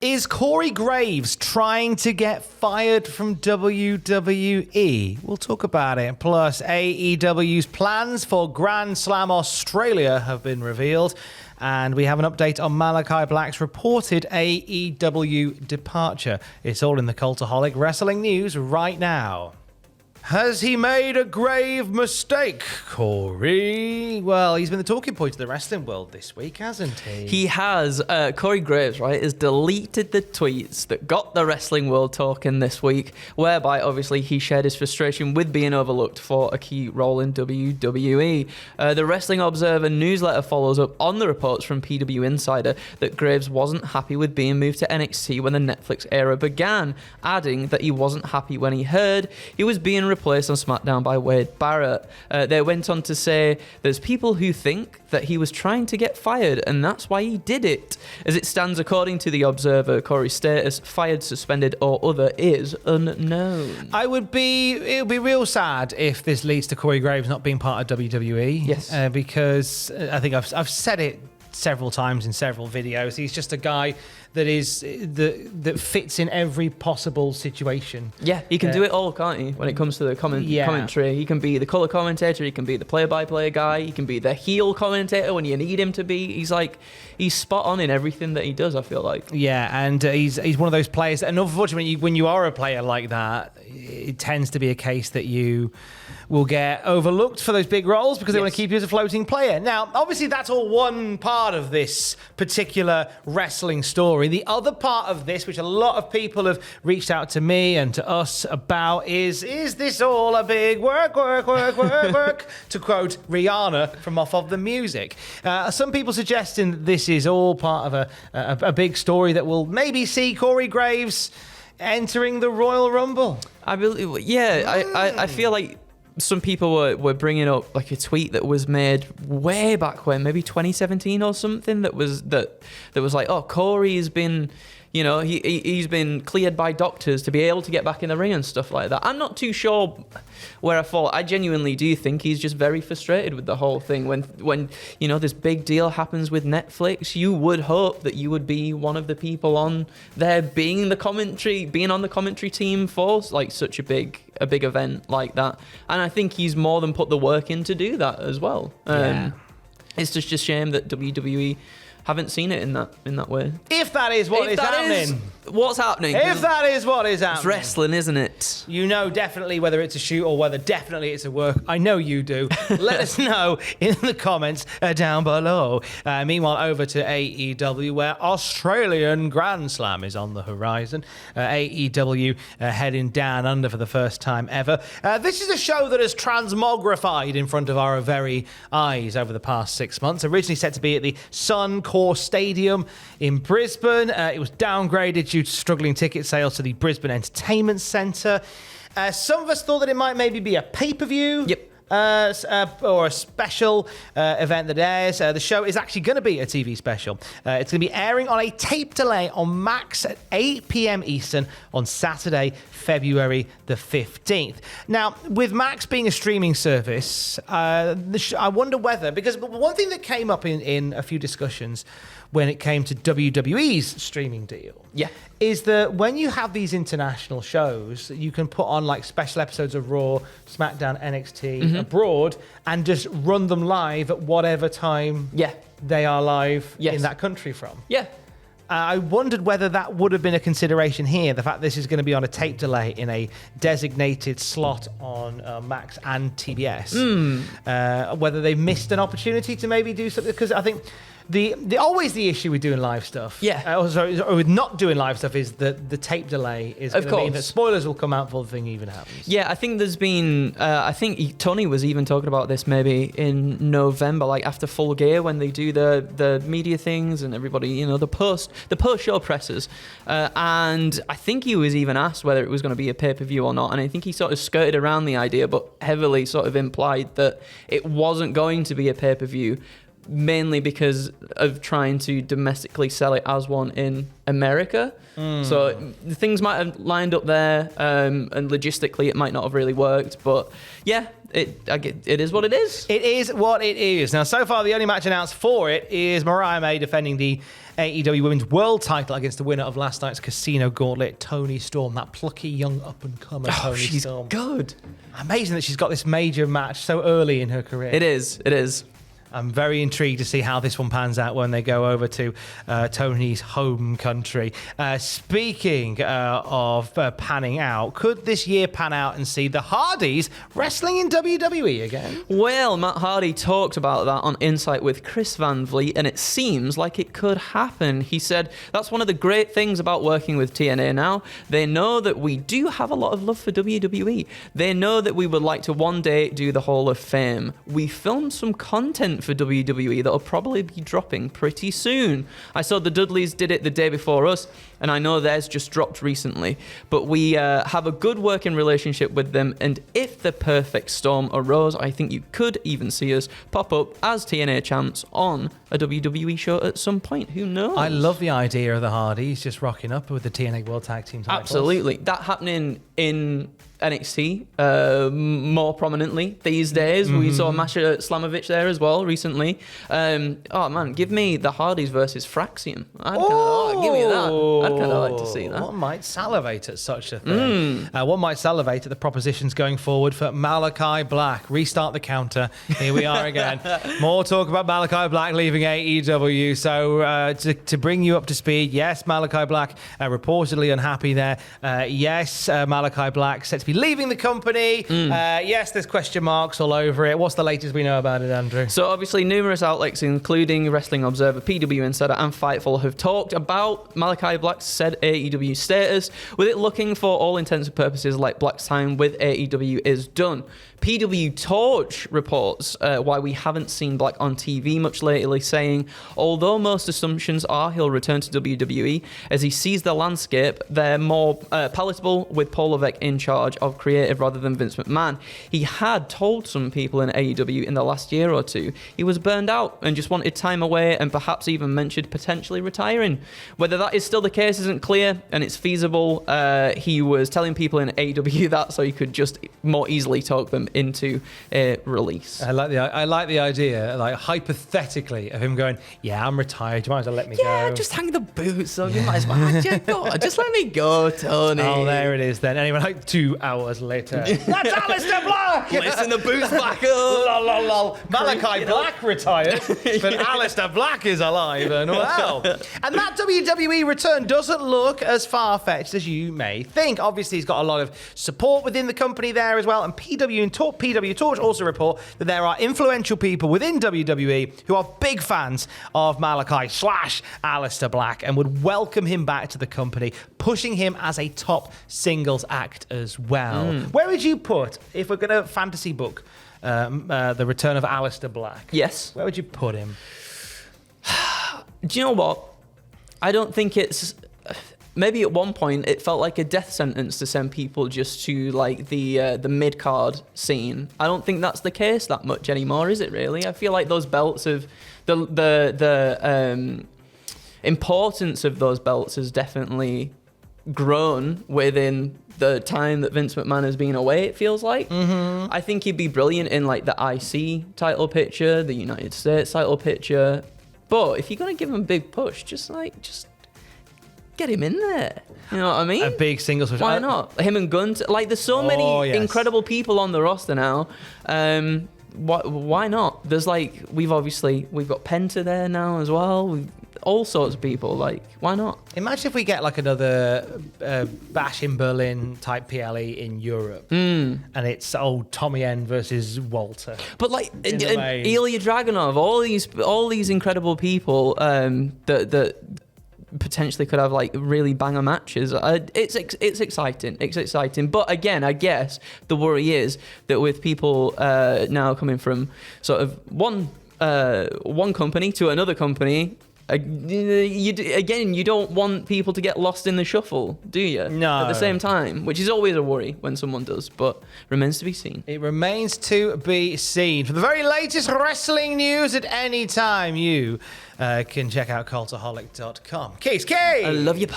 Is Corey Graves trying to get fired from WWE? We'll talk about it. Plus, AEW's plans for Grand Slam Australia have been revealed. And we have an update on Malakai Black's reported AEW departure. It's all in the Cultaholic Wrestling News right now. Has he made a grave mistake, Corey? Well, he's been the talking point of the wrestling world this week, hasn't he? He has. Corey Graves, right, has deleted the tweets that got the wrestling world talking this week, whereby, obviously, he shared his frustration with being overlooked for a key role in WWE. The Wrestling Observer newsletter follows up on the reports from PW Insider that Graves wasn't happy with being moved to NXT when the Netflix era began, adding that he wasn't happy when he heard he was being replaced on SmackDown by Wade Barrett. They went on to say there's people who think that he was trying to get fired and that's why he did it. As it stands, according to the Observer, Corey's status, fired, suspended or other, is unknown. It would be real sad if this leads to Corey Graves not being part of WWE. Yes. Because I think I've said it several times in several videos. He's just a guy that fits in every possible situation. Yeah, he can do it all, can't he? When it comes to the commentary, he can be the color commentator, he can be the play-by-play guy, he can be the heel commentator when you need him to be. He's spot on in everything that he does, I feel like. Yeah, and he's one of those players. And unfortunately, when you are a player like that, it tends to be a case that you will get overlooked for those big roles because they want to keep you as a floating player. Now, obviously, that's all one part of this particular wrestling story. The other part of this, which a lot of people have reached out to me and to us about, is this all a big work, to quote Rihanna from Off of the Music. Some people suggesting that this is all part of a big story that will maybe see Corey Graves entering the Royal Rumble. I believe, I feel like some people were bringing up like a tweet that was made way back when, maybe 2017 or something, that was like, oh, Corey has been, he's been cleared by doctors to be able to get back in the ring and stuff like that. I'm not too sure where I fall. I genuinely do think he's just very frustrated with the whole thing. When this big deal happens with Netflix, you would hope that you would be one of the people on there being on the commentary team for like such a big event like that. And I think he's more than put the work in to do that as well. It's just a shame that WWE haven't seen it in that way. If that is what is happening. What's happening? If that is what is happening. It's wrestling, isn't it? You know definitely whether it's a shoot or whether definitely it's a work. I know you do. Let us know in the comments down below. Meanwhile, over to AEW, where Australian Grand Slam is on the horizon. AEW heading down under for the first time ever. This is a show that has transmogrified in front of our very eyes over the past 6 months. Originally set to be at the Suncorp Stadium in Brisbane. It was downgraded due to struggling ticket sales to the Brisbane Entertainment Centre. Some of us thought that it might maybe be a pay-per-view. Yep. Or a special event that airs. The show is actually going to be a TV special. It's going to be airing on a tape delay on Max at 8 p.m. Eastern on Saturday, February the 15th. Now, with Max being a streaming service, I wonder whether, because one thing that came up in a few discussions when it came to WWE's streaming deal, is that when you have these international shows, you can put on like special episodes of Raw, SmackDown, NXT abroad, and just run them live at whatever time they are live in that country from. Yeah. I wondered whether that would have been a consideration here, the fact this is going to be on a tape delay in a designated slot on Max and TBS. Whether they missed an opportunity to maybe do something, because I think always the issue with doing live stuff, or with not doing live stuff, is that the tape delay is going to mean that spoilers will come out before the thing even happens. Yeah, I think there's been, I think Tony was even talking about this maybe in November, like after Full Gear, when they do the media things and everybody, the post-show presses. And I think he was even asked whether it was going to be a pay-per-view or not. And I think he sort of skirted around the idea, but heavily sort of implied that it wasn't going to be a pay-per-view, mainly because of trying to domestically sell it as one in America. So things might have lined up there, and logistically it might not have really worked, but yeah, it is what it is. It is what it is. Now, so far, the only match announced for it is Mariah May defending the AEW Women's World title against the winner of last night's Casino Gauntlet, Toni Storm. That plucky young up-and-comer Toni she's Storm. good. Amazing that she's got this major match so early in her career. It is. I'm very intrigued to see how this one pans out when they go over to Tony's home country. Speaking of panning out, could this year pan out and see the Hardys wrestling in WWE again? Well, Matt Hardy talked about that on Insight with Chris Van Vliet, and it seems like it could happen. He said, that's one of the great things about working with TNA now. They know that we do have a lot of love for WWE. They know that we would like to one day do the Hall of Fame. We filmed some content for WWE that'll probably be dropping pretty soon. I saw the Dudleys did it the day before us, and I know theirs just dropped recently. But we have a good working relationship with them, and if the perfect storm arose, I think you could even see us pop up as TNA champs on a WWE show at some point. Who knows? I love the idea of the Hardys just rocking up with the TNA World Tag Team titles. Absolutely. That happening in NXT more prominently these days. We saw Masha Slamovich there as well recently. Oh man, give me the Hardys versus Fraxium. Give me that. I'd kind of like to see that. One might salivate at such a thing. One might salivate at the propositions going forward for Malakai Black. Restart the counter. Here we are again. More talk about Malakai Black leaving AEW. So to bring you up to speed, yes, Malakai Black reportedly unhappy there. Yes, Malakai Black set to be leaving the company. Yes, there's question marks all over it. What's the latest we know about it, Andrew? So obviously numerous outlets, including Wrestling Observer, PW Insider and Fightful, have talked about Malakai Black's said AEW status, with it looking for all intents and purposes like Black's time with AEW is done. PW Torch reports why we haven't seen Black on TV much lately, saying, although most assumptions are he'll return to WWE, as he sees the landscape, they're more palatable with Paul Levesque in charge of creative rather than Vince McMahon. He had told some people in AEW in the last year or two he was burned out and just wanted time away, and perhaps even mentioned potentially retiring. Whether that is still the case isn't clear, and it's feasible. He was telling people in AEW that so he could just more easily talk them into a release. I like the idea, like hypothetically, of him going, "Yeah, I'm retired. You might as well let me go." Yeah, just hang the boots up. You might as well. Just let me go, Tony. Oh, there it is then. Anyway, like 2 hours later, that's Aleister Black. Listen, the boots back up. Lol, lol, lol. Malakai Black retired, but Aleister Black is alive and well. And that WWE return doesn't look as far-fetched as you may think. Obviously, he's got a lot of support within the company there as well, and PW Torch also report that there are influential people within WWE who are big fans of Malakai / Aleister Black and would welcome him back to the company, pushing him as a top singles act as well. Where would you put, if we're going to fantasy book the return of Aleister Black? Yes. Where would you put him? Do you know what? I don't think it's... Maybe at one point it felt like a death sentence to send people just to like the mid-card scene. I don't think that's the case that much anymore, is it really? I feel like those belts have... The importance of those belts has definitely grown within the time that Vince McMahon has been away, it feels like. I think he'd be brilliant in like the IC title picture, the United States title picture. But if you're going to give him a big push, just get him in there. You know what I mean? A big singles push. Why not? Him and Gunther. Like, there's so many incredible people on the roster now. Why not? There's like, we've got Penta there now as well. All sorts of people. Like, why not? Imagine if we get like another Bash in Berlin type PLE in Europe, and it's old Tommy End versus Walter. But like Ilya Dragunov, all these incredible people that potentially could have like really banger matches. It's exciting. It's exciting. But again, I guess the worry is that with people now coming from sort of one company to another company, you don't want people to get lost in the shuffle, do you? No. At the same time, which is always a worry when someone does, but remains to be seen. It remains to be seen. For the very latest wrestling news at any time, you can check out cultaholic.com. Keys! I love you, bye.